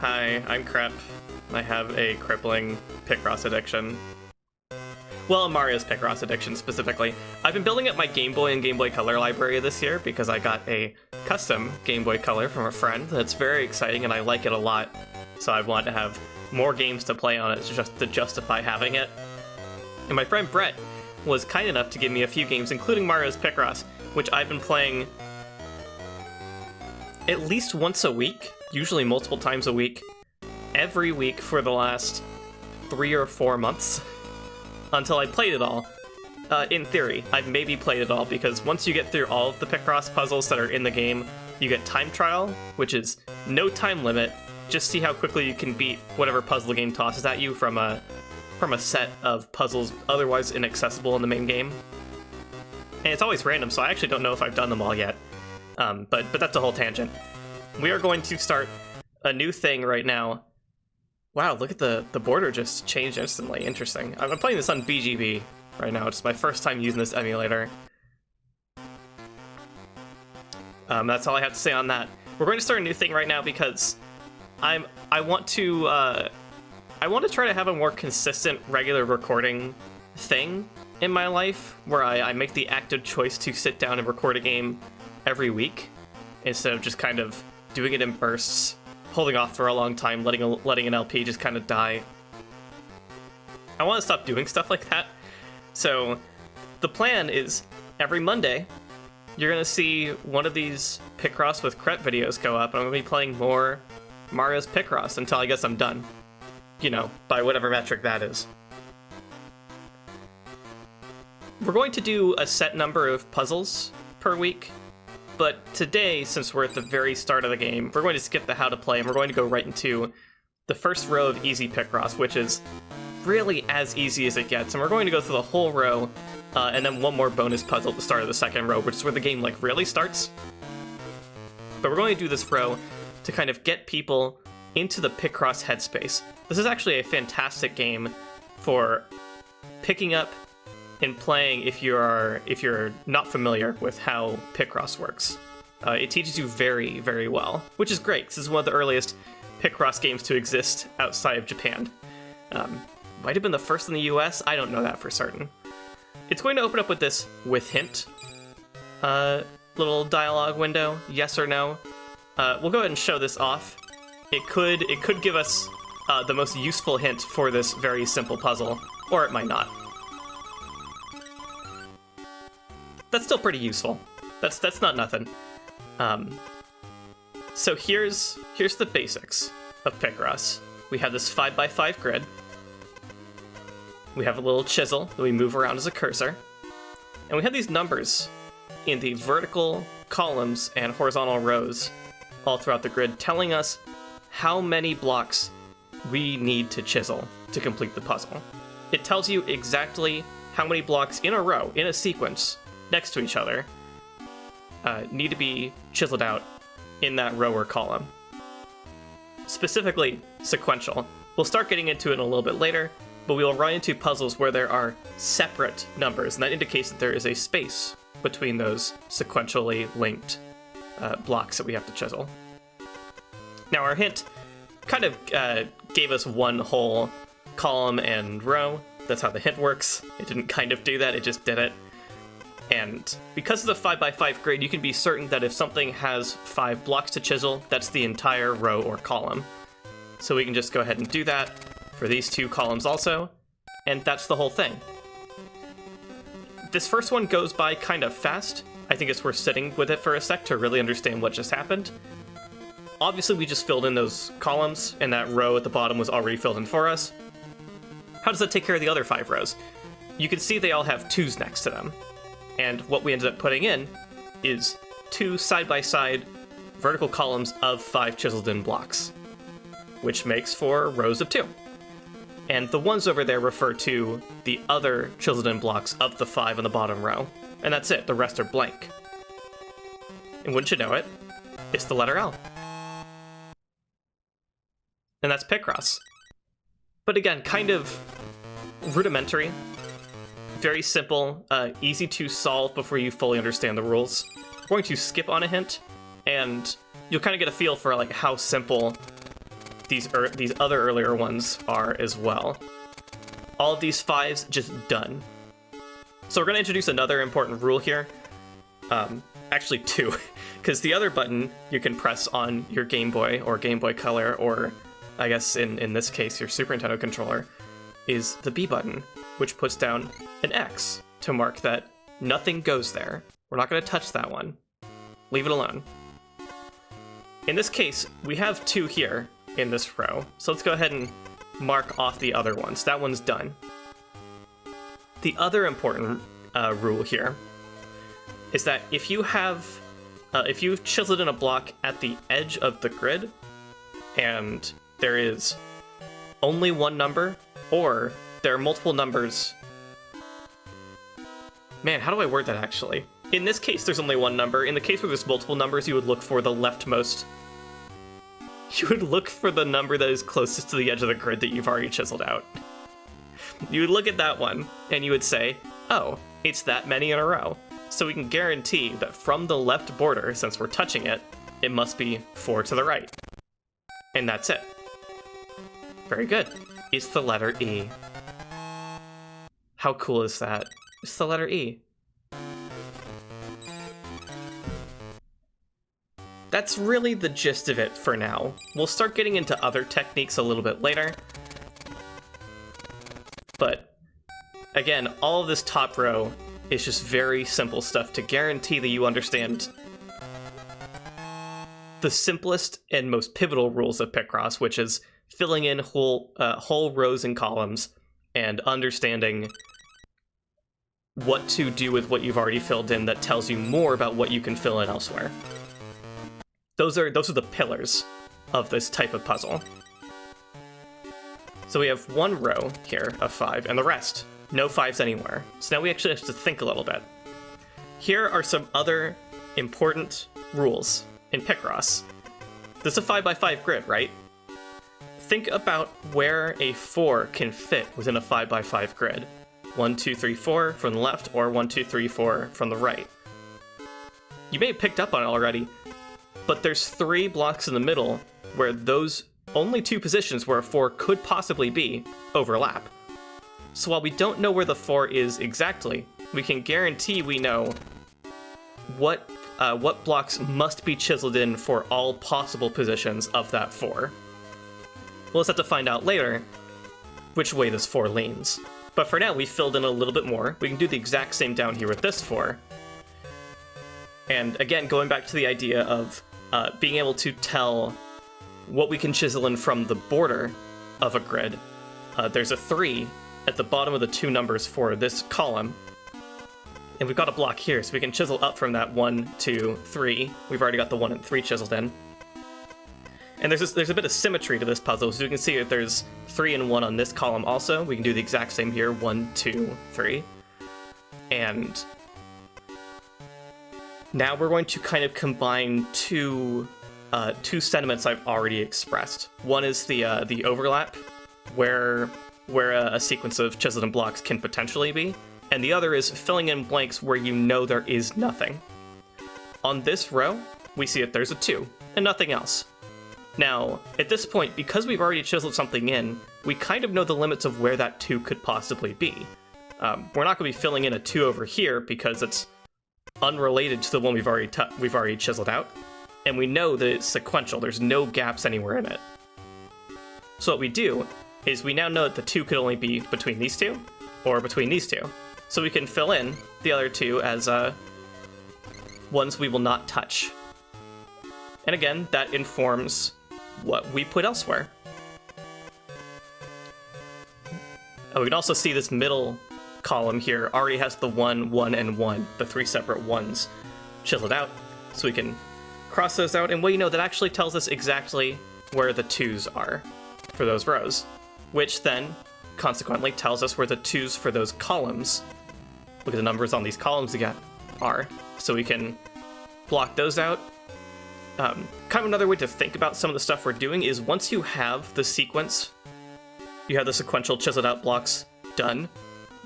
Hi, I'm Crepe. I have a crippling Picross addiction. Well, Mario's Picross addiction specifically. I've been building up my Game Boy and Game Boy Color library this year because I got a custom Game Boy Color from a friend that's very exciting and I like it a lot. So I want to have more games to play on it just to justify having it. And my friend Brett was kind enough to give me a few games, including Mario's Picross, which I've been playing at least once a week, usually multiple times a week, every week for the last 3 or 4 months, until I played it all. In theory, I've maybe played it all, because once you get through all of the Picross puzzles that are in the game, you get time trial, which is no time limit, just see how quickly you can beat whatever puzzle the game tosses at you from a set of puzzles otherwise inaccessible in the main game. And it's always random, so I actually don't know if I've done them all yet. But that's a whole tangent. We are going to start a new thing right now. Wow, look at the border just changed instantly. Interesting. I'm playing this on BGB right now. It's my first time using this emulator. That's all I have to say on that. We're going to start a new thing right now because I want to try to have a more consistent, regular recording thing in my life, where I make the active choice to sit down and record a game every week, instead of just kind of doing it in bursts, holding off for a long time, letting an LP just kind of die. I want to stop doing stuff like that. So the plan is every Monday, you're going to see one of these Picross with Crepe videos go up, and I'm going to be playing more Mario's Picross until I guess I'm done. You know, by whatever metric that is. We're going to do a set number of puzzles per week, but today, since we're at the very start of the game, we're going to skip the how to play, and we're going to go right into the first row of easy Picross, which is really as easy as it gets. And we're going to go through the whole row, and then one more bonus puzzle at the start of the second row, which is where the game like really starts. But we're going to do this row to kind of get people into the Picross headspace. This is actually a fantastic game for picking up and playing if you're not familiar with how Picross works. It teaches you very, very well, which is great, because this is one of the earliest Picross games to exist outside of Japan. Might have been the first in the US, I don't know that for certain. It's going to open up with this with hint little dialogue window, yes or no. We'll go ahead and show this off. It could give us the most useful hint for this very simple puzzle, or it might not. That's still pretty useful. That's not nothing. So here's the basics of Picross. We have this 5x5 grid. We have a little chisel that we move around as a cursor. And we have these numbers in the vertical columns and horizontal rows all throughout the grid, telling us how many blocks we need to chisel to complete the puzzle. It tells you exactly how many blocks in a row, in a sequence, next to each other, need to be chiseled out in that row or column. Specifically, sequential. We'll start getting into it in a little bit later, but we will run into puzzles where there are separate numbers, and that indicates that there is a space between those sequentially linked blocks that we have to chisel. Now, our hint kind of gave us one whole column and row. That's how the hint works. It didn't kind of do that, it just did it. And because of the 5x5 grid, you can be certain that if something has 5 blocks to chisel, that's the entire row or column. So we can just go ahead and do that for these 2 columns also, and that's the whole thing. This first one goes by kind of fast. I think it's worth sitting with it for a sec to really understand what just happened. Obviously, we just filled in those columns, and that row at the bottom was already filled in for us. How does that take care of the other 5 rows? You can see they all have 2s next to them. And what we ended up putting in is 2 side-by-side vertical columns of 5 chiseled in blocks, which makes 4 rows of 2. And the ones over there refer to the other chiseled in blocks of the 5 in the bottom row. And that's it, the rest are blank. And wouldn't you know it, it's the letter L. And that's Picross. But again, kind of rudimentary. Very simple, easy to solve before you fully understand the rules. We're going to skip on a hint, and you'll kind of get a feel for like how simple these other earlier ones are as well. All of these 5s just done. So we're going to introduce another important rule here. Actually 2, because the other button you can press on your Game Boy or Game Boy Color, or I guess in this case your Super Nintendo controller, is the B button, which puts down an X to mark that nothing goes there. We're not going to touch that one. Leave it alone. In this case, we have 2 here in this row, so let's go ahead and mark off the other ones. That one's done. The other important rule here is that if you have, if you've chiseled in a block at the edge of the grid, and there is only one number, or there are multiple numbers. Man, how do I word that actually? In this case, there's only one number. In the case where there's multiple numbers, you would look for the leftmost. You would look for the number that is closest to the edge of the grid that you've already chiseled out. You would look at that one, and you would say, oh, it's that many in a row. So we can guarantee that from the left border, since we're touching it, it must be 4 to the right. And that's it. Very good. It's the letter E. How cool is that? It's the letter E. That's really the gist of it for now. We'll start getting into other techniques a little bit later. But again, all of this top row is just very simple stuff to guarantee that you understand the simplest and most pivotal rules of Picross, which is filling in whole rows and columns and understanding what to do with what you've already filled in that tells you more about what you can fill in elsewhere. Those are the pillars of this type of puzzle. So we have one row here of 5, and the rest, no 5s anywhere. So now we actually have to think a little bit. Here are some other important rules in Picross. This is a 5x5 grid, right? Think about where a 4 can fit within a 5x5 grid. 1, 2, 3, 4 from the left, or 1, 2, 3, 4 from the right. You may have picked up on it already, but there's 3 blocks in the middle where those only 2 positions where a 4 could possibly be overlap. So while we don't know where the 4 is exactly, we can guarantee we know what blocks must be chiseled in for all possible positions of that 4. We'll just have to find out later which way this 4 leans. But for now, we filled in a little bit more. We can do the exact same down here with this 4. And again, going back to the idea of being able to tell what we can chisel in from the border of a grid, there's a 3 at the bottom of the 2 numbers for this column. And we've got a block here, so we can chisel up from that 1, 2, 3. We've already got the 1 and 3 chiseled in. And there's a bit of symmetry to this puzzle, so you can see that there's 3 and 1 on this column also. We can do the exact same here, 1, 2, 3. And now we're going to kind of combine two sentiments I've already expressed. One is the overlap, where a sequence of chiseled in blocks can potentially be, and the other is filling in blanks where you know there is nothing. On this row, we see that there's a 2, and nothing else. Now, at this point, because we've already chiseled something in, we kind of know the limits of where that 2 could possibly be. We're not going to be filling in a 2 over here because it's unrelated to the one we've already chiseled out, and we know that it's sequential. There's no gaps anywhere in it. So what we do is we now know that the 2 could only be between these 2 or between these 2. So we can fill in the other 2 as ones we will not touch. And again, that informs what we put elsewhere. Oh, we can also see this middle column here already has the 1, 1, and 1, the 3 separate ones chiseled out. So we can cross those out, and well, you know, that actually tells us exactly where the 2s are for those rows, which then consequently tells us where the 2s for those columns, look at the numbers on these columns again, are. So we can block those out. Kind of another way to think about some of the stuff we're doing is once you have the sequence, you have the sequential chiseled out blocks done,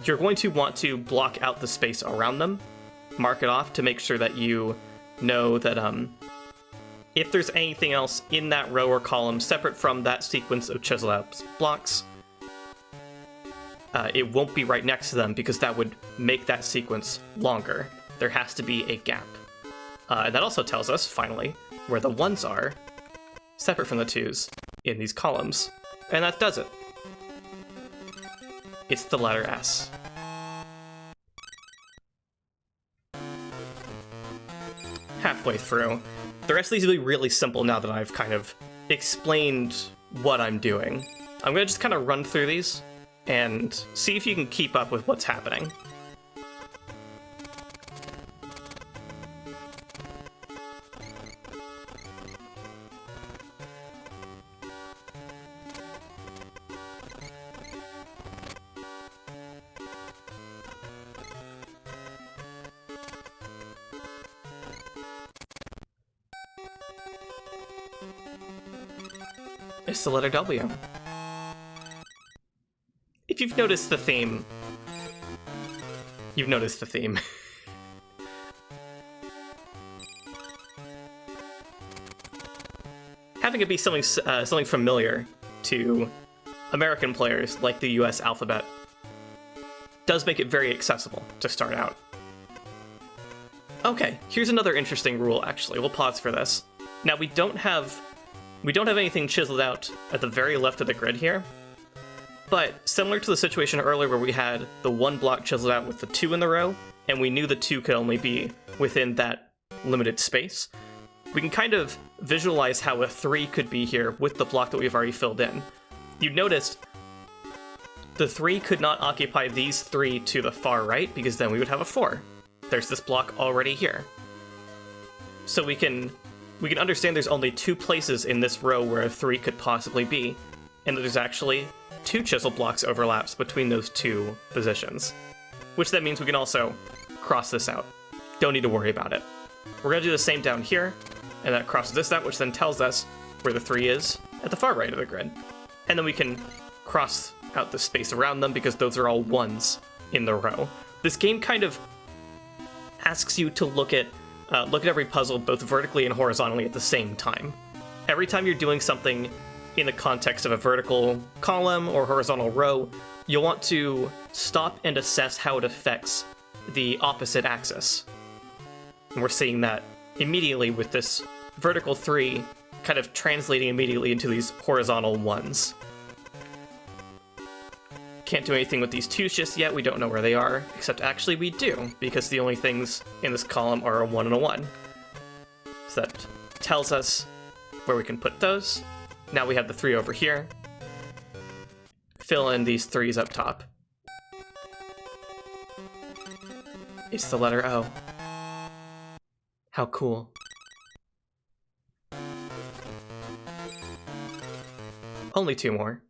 you're going to want to block out the space around them, mark it off to make sure that you know that if there's anything else in that row or column separate from that sequence of chiseled out blocks, it won't be right next to them because that would make that sequence longer. There has to be a gap. And that also tells us, finally, where the 1s are, separate from the 2s, in these columns. And that does it. It's the letter S. Halfway through. The rest of these will be really simple now that I've kind of explained what I'm doing. I'm going to just kind of run through these and see if you can keep up with what's happening. It's the letter W. If you've noticed the theme, you've noticed the theme. Having it be something familiar to American players like the US alphabet does make it very accessible to start out. Okay, here's another interesting rule, actually. We'll pause for this. Now, we don't have anything chiseled out at the very left of the grid here, but similar to the situation earlier where we had the 1 block chiseled out with the 2 in the row, and we knew the 2 could only be within that limited space, we can kind of visualize how a 3 could be here with the block that we've already filled in. You've noticed the 3 could not occupy these 3 to the far right, because then we would have a 4. There's this block already here. So we can understand there's only 2 places in this row where a 3 could possibly be, and that there's actually 2 chisel blocks overlaps between those 2 positions. Which then means we can also cross this out. Don't need to worry about it. We're going to do the same down here, and that crosses this out, which then tells us where the 3 is at the far right of the grid. And then we can cross out the space around them because those are all 1s in the row. This game kind of asks you to look at every puzzle both vertically and horizontally at the same time. Every time you're doing something in the context of a vertical column or horizontal row, you'll want to stop and assess how it affects the opposite axis. And we're seeing that immediately with this vertical 3 kind of translating immediately into these horizontal 1s. Can't do anything with these 2s just yet, we don't know where they are, except actually we do, because the only things in this column are a 1 and a 1. So that tells us where we can put those. Now we have the 3 over here. Fill in these 3s up top. It's the letter O. How cool. Only 2 more.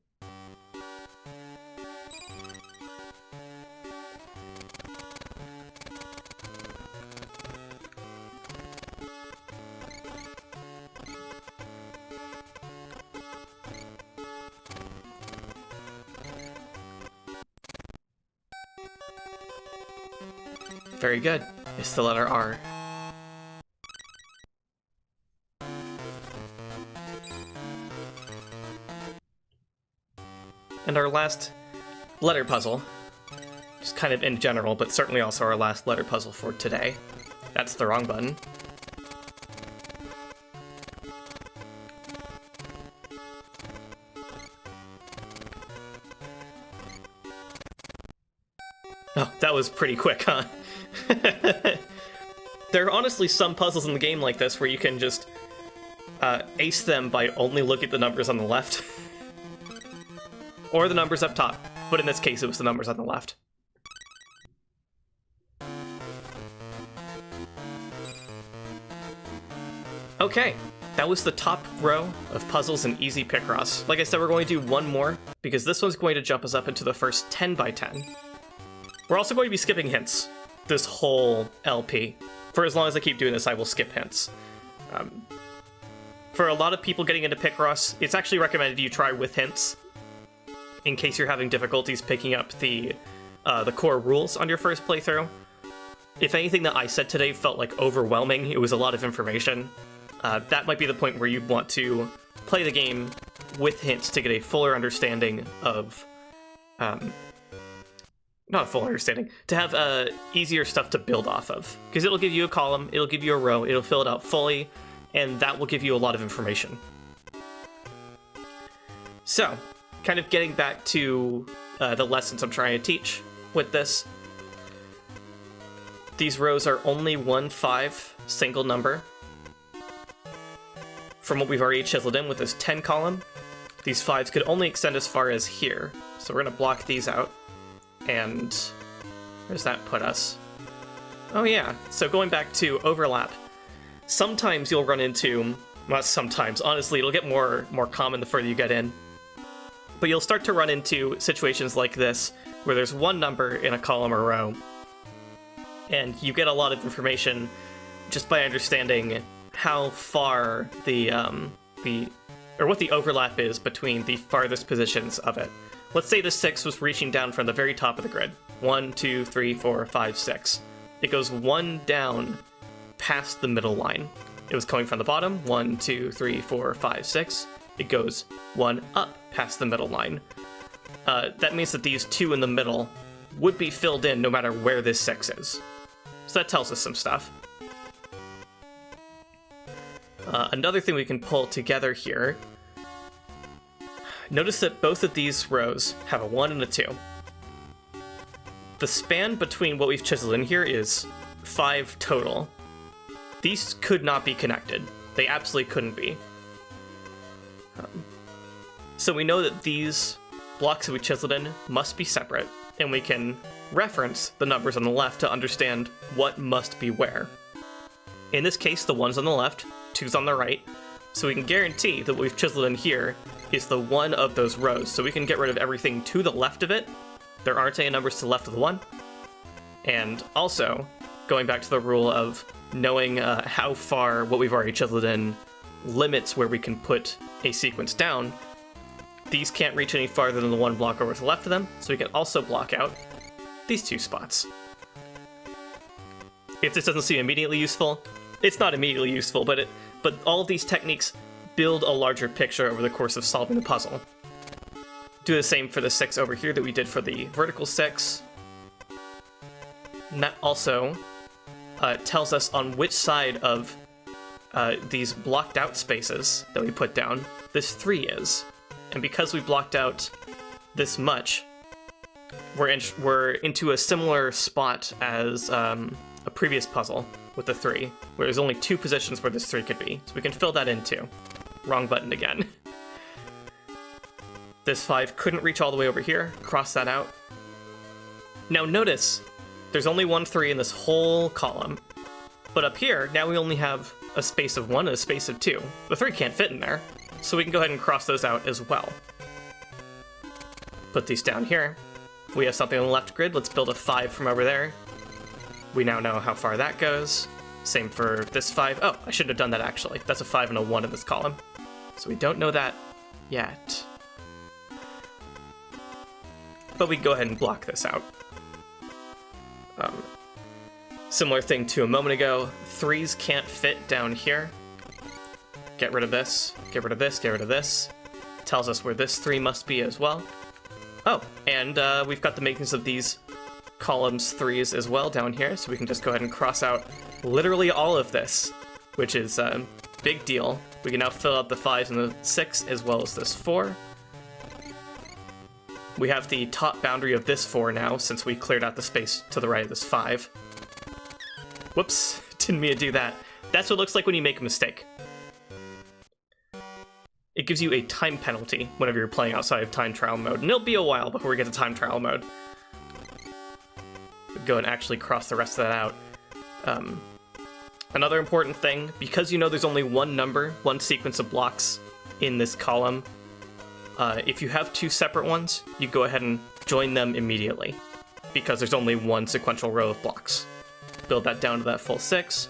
Very good. It's the letter R. And our last letter puzzle, just kind of in general, but certainly also our last letter puzzle for today. That's the wrong button. Oh, that was pretty quick, huh? There are honestly some puzzles in the game like this where you can just ace them by only looking at the numbers on the left. Or the numbers up top, but in this case it was the numbers on the left. Okay, that was the top row of puzzles in Easy Picross. Like I said, we're going to do one more, because this one's going to jump us up into the first 10 by 10. We're also going to be skipping hints this whole LP. For as long as I keep doing this, I will skip hints. For a lot of people getting into Picross, it's actually recommended you try with hints, in case you're having difficulties picking up the core rules on your first playthrough. If anything that I said today felt like overwhelming, it was a lot of information, that might be the point where you want to play the game with hints to get a fuller understanding of, not a full understanding, to have easier stuff to build off of. Because it'll give you a column, it'll give you a row, it'll fill it out fully, and that will give you a lot of information. So, kind of getting back to the lessons I'm trying to teach with this. These rows are only 1 5 single number. From what we've already chiseled in with this 10 column, these 5s could only extend as far as here. So we're going to block these out. And where does that put us? Oh yeah, so going back to overlap, sometimes you'll run into, not sometimes, honestly, it'll get more common the further you get in, but you'll start to run into situations like this, where there's one number in a column or row, and you get a lot of information just by understanding how far what the overlap is between the farthest positions of it. Let's say the 6 was reaching down from the very top of the grid. 1, 2, 3, 4, 5, 6. It goes 1 down past the middle line. It was coming from the bottom. 1, 2, 3, 4, 5, 6. It goes 1 up past the middle line. That means that these 2 in the middle would be filled in no matter where this 6 is. So that tells us some stuff. Another thing we can pull together here. Notice that both of these rows have a 1 and a 2. The span between what we've chiseled in here is 5 total. These could not be connected. They absolutely couldn't be. So we know that these blocks that we chiseled in must be separate, and we can reference the numbers on the left to understand what must be where. In this case, the 1's on the left, 2's on the right, so we can guarantee that what we've chiseled in here is the one of those rows, so we can get rid of everything to the left of it. There aren't any numbers to the left of the 1. And also, going back to the rule of knowing how far what we've already chiseled in limits where we can put a sequence down, these can't reach any farther than the 1 block over to the left of them, so we can also block out these 2 spots. If this doesn't seem immediately useful, it's not immediately useful, but all of these techniques build a larger picture over the course of solving the puzzle. Do the same for the 6 over here that we did for the vertical 6. And that also tells us on which side of these blocked out spaces that we put down this 3 is. And because we blocked out this much, we're into a similar spot as a previous puzzle with the 3, where there's only 2 positions where this 3 could be. So we can fill that in too. Wrong button again. This 5 couldn't reach all the way over here. Cross that out. Now notice, there's only 1 3 in this whole column. But up here, now we only have a space of 1 and a space of 2. The 3 can't fit in there, so we can go ahead and cross those out as well. Put these down here. We have something on the left grid. Let's build a 5 from over there. We now know how far that goes. Same for this 5. Oh, I shouldn't have done that actually. That's a 5 and a 1 in this column. So we don't know that yet. But we can go ahead and block this out. Similar thing to a moment ago. 3s can't fit down here. Get rid of this, get rid of this, get rid of this. Tells us where this 3 must be as well. Oh, and we've got the makings of these columns 3s as well down here, so we can just go ahead and cross out literally all of this, which is a big deal. We can now fill out the 5s and the 6 as well as this 4. We have the top boundary of this 4 now, since we cleared out the space to the right of this 5. Whoops, didn't mean to do that. That's what it looks like when you make a mistake. It gives you a time penalty whenever you're playing outside of time trial mode, and it'll be a while before we get to time trial mode. Go and actually cross the rest of that out. Another important thing, because you know there's only 1 number, 1 sequence of blocks in this column, if you have 2 separate ones, you go ahead and join them immediately, because there's only 1 sequential row of blocks. Build that down to that full 6,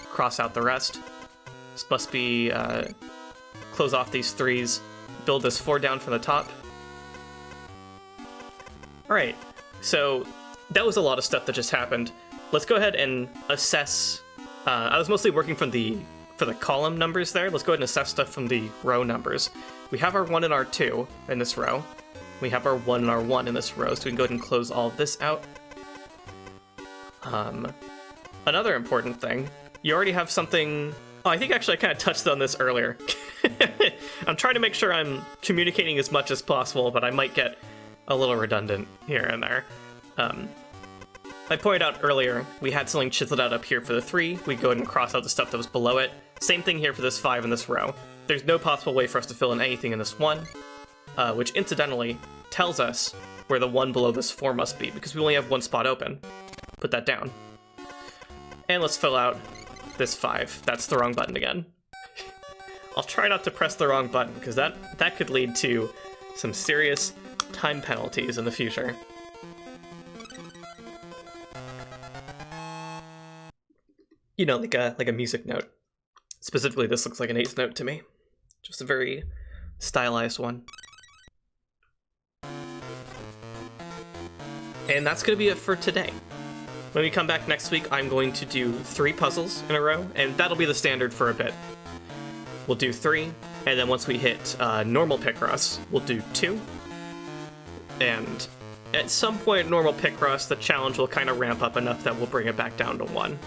cross out the rest. This must be, close off these 3s, build this 4 down from the top. Alright, so that was a lot of stuff that just happened. Let's go ahead and assess. I was mostly working from the for the column numbers there, let's go ahead and assess stuff from the row numbers. We have our 1 and our 2 in this row. We have our 1 and our 1 in this row, so we can go ahead and close all of this out. Another important thing, you already have something... Oh, I think actually I kind of touched on this earlier. I'm trying to make sure I'm communicating as much as possible, but I might get a little redundant here and there. I pointed out earlier, we had something chiseled out up here for the 3. We go ahead and cross out the stuff that was below it. Same thing here for this 5 in this row. There's no possible way for us to fill in anything in this 1, which incidentally tells us where the 1 below this 4 must be, because we only have 1 spot open. Put that down. And let's fill out this 5. That's the wrong button again. I'll try not to press the wrong button, because that could lead to some serious time penalties in the future. You know, like a music note. Specifically, this looks like an 8th note to me. Just a very stylized one. And that's going to be it for today. When we come back next week, I'm going to do 3 puzzles in a row, and that'll be the standard for a bit. We'll do 3, and then once we hit normal Picross, we'll do 2. And at some point normal Picross, the challenge will kind of ramp up enough that we'll bring it back down to 1.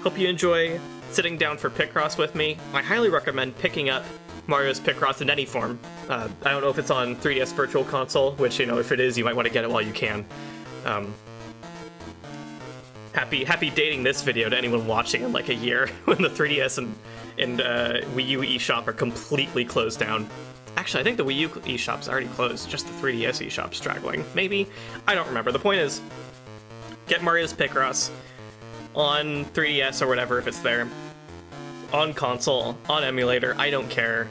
Hope you enjoy sitting down for Picross with me. I highly recommend picking up Mario's Picross in any form. I don't know if it's on 3DS Virtual Console, which, you know, if it is, you might want to get it while you can. Happy dating this video to anyone watching in like a year when the 3DS and Wii U eShop are completely closed down. Actually, I think the Wii U eShop's already closed, just the 3DS eShop's straggling. Maybe? I don't remember. The point is, get Mario's Picross on 3DS or whatever if it's there, on console, on emulator, I don't care.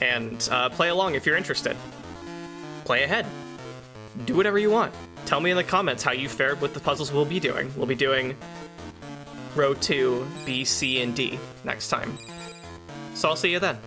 And play along if you're interested. Play ahead. Do whatever you want. Tell me in the comments how you fared with the puzzles we'll be doing. We'll be doing row 2, B, C, and D next time. So I'll see you then.